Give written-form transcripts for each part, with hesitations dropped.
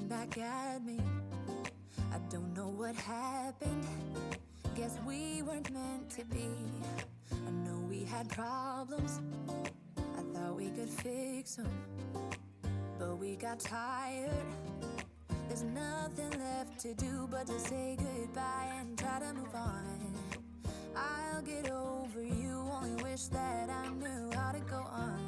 back at me. I don't know what happened. Guess we weren't meant to be. I know we had problems. I thought we could fix them, but we got tired. There's nothing left to do but to say goodbye and try to move on. I'll get over you, only wish that I knew how to go on.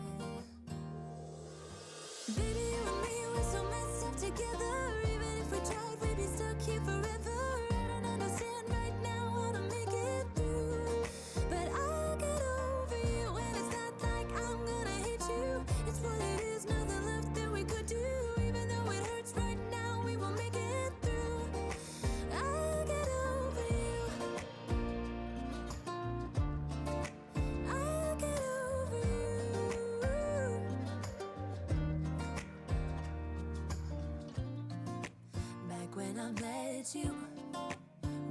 Baby, you and me, we're so messed up together. Even if we tried, we'd be stuck here forever. I don't understand right now how to make it through, but I'll get over you, and it's not like I'm gonna hate you. It's what it is, nothing left that we could do. Even though it hurts right now, we will make it through. I'll get over you. I'll get over you. Back when I met you,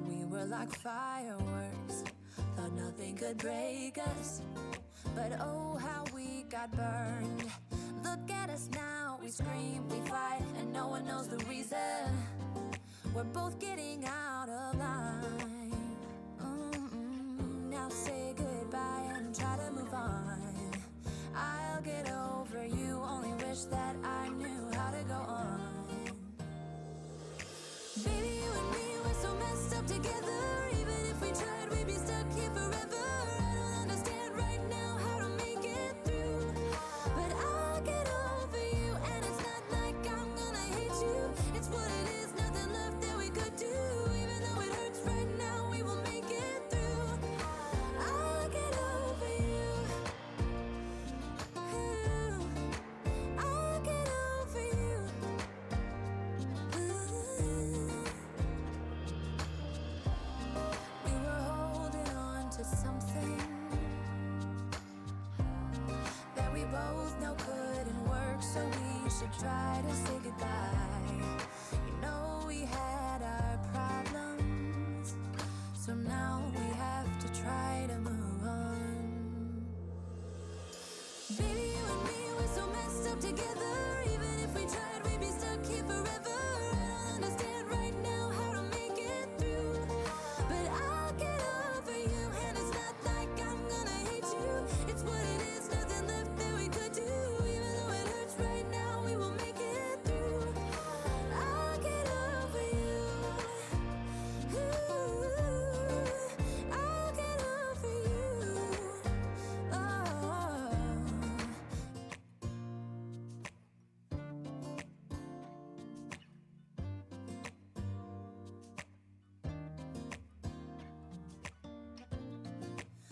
we were like fireworks. Thought nothing could break us, but oh how we got burned. Look at us now, we scream, we fight, and no one knows the reason. We're both getting out of line. Now say goodbye and try to move on. I'll get over you, only wish that I knew how to go on. Baby, you and me, we're so messed up together. Even if we tried, we'd be stuck here forever. I don't understand right now how to make it through, but I'll get over you, and it's not like I'm gonna hate you. It's what it is, nothing left that we could do. Even though it hurts right now, we will make it through. I'll get over you. I'll get over you. We were holding on to something that we both know couldn't work, so we should try to say goodbye. You know we had our problems, so now we have to try to move on. Baby, you and me, we're so messed up together. Even if we tried, we'd be stuck here forever. I don't understand right now how to make it through, but I'll get over you, and it's not like I'm gonna hate you. It's what it is, nothing left that we could do. Even though it hurts right now, we will make it through. I'll get over you. I'll get over you.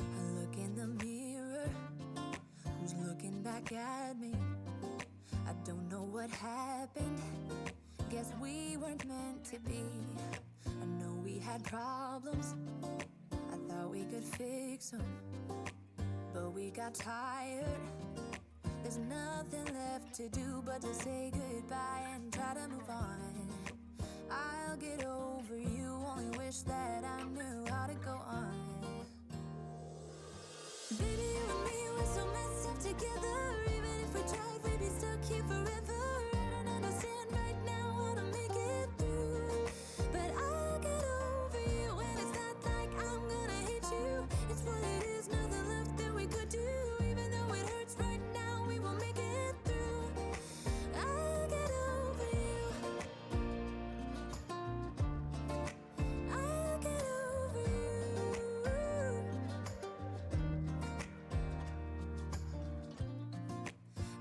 I look in the mirror, who's looking back at me? I don't know what happened. Guess we weren't meant to be. I know we had problems. I thought we could fix them, but we got tired. There's nothing left to do but to say goodbye and try to move on. I'll get over you, only wish that I knew how to go on. Baby, you and me, we're so messed up together. Even if we tried, we'd be stuck here forever. I don't understand right now how to make it through, but I'll get over you, and it's not like I'm gonna hate you. It's what it is, nothing left that we could do. Even though it hurts right now, we will make it through. I'll get over you. I'll get over you.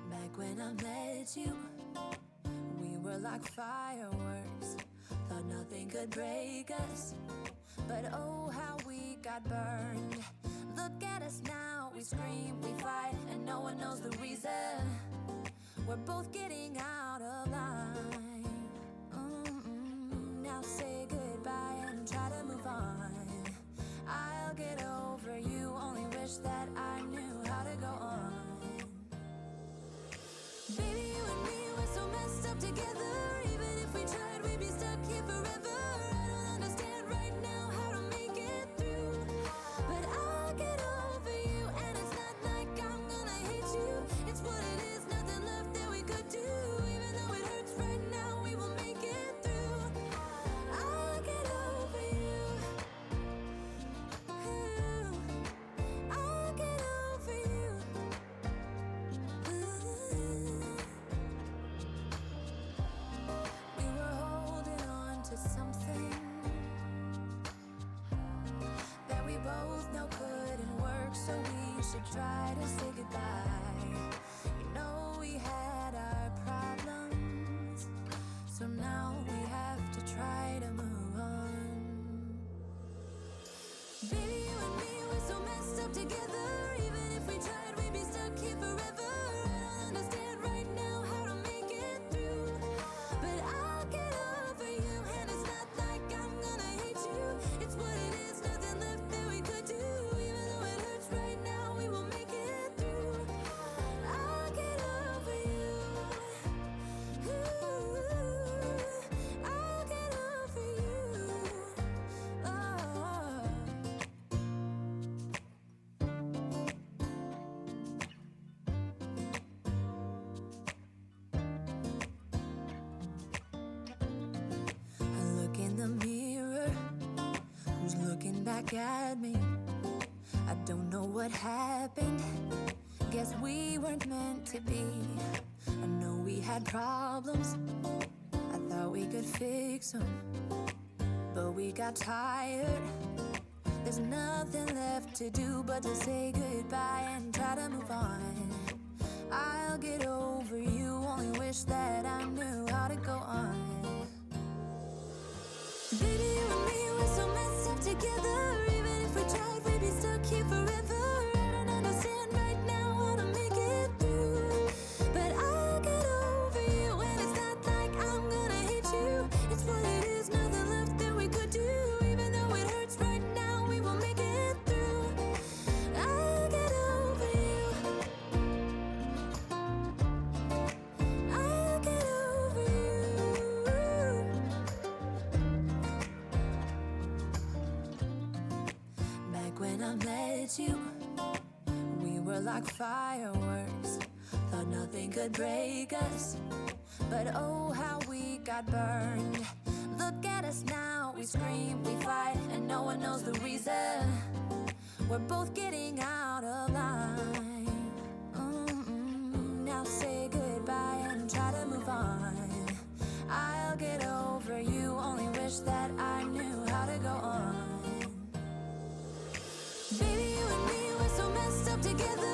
Back when I met you, we were like fireworks. Thought nothing could break us, but oh how we got burned. Look at us now, we scream, we fight, and no one knows the reason. We're both getting out of line. Now say goodbye and try to move on. I'll get over you, only wish that I knew how to go on. Baby, you and me, we're so messed up together. Even if we tried, we'd be stuck here forever. I don't understand right now how to make it through, but I'll get over you, and it's not like I'm gonna hate you. It's what it is, nothing left that we could do. Even though it hurts right now, we will make it so we should try to say goodbye. You know we had our problems, so now we have to try to move on. Baby, you and me, we're so messed up together. Even if we tried, we'd be stuck here forever. I don't understand right now how to make it through, but I'll get over you. And it's not like I'm gonna hate you. It's what it is, nothing left that we could do. Even though it hurts right now, we will make it through. I'll get over you. Ooh, I'll get over you. Oh. I look in the mirror, who's looking back at me? I don't know what happened, guess we weren't meant to be. I know we had problems, I thought we could fix them, but we got tired. There's nothing left to do but to say goodbye and try to move on. I'll get over you, only wish that I knew how to go on. Baby, you and me, we're so messed up together. Even if we tried, we'd be stuck here forever. I don't understand right now how to make it through, but I'll get over you. And it's not like I'm gonna hate you. It's what it is, nothing left that we could do. Even though it hurts right now, we will make it through. I'll get over you. I'll get over you. Back when I met you, we were like fireworks. Thought nothing could break us, but oh how we got burned. Look at us now, we scream, we fight, and no one knows the reason. We're both getting out of line. Now say goodbye and try to move on. I'll get over you, only wish that I knew how to go on. Baby, you and me, we're so messed up together.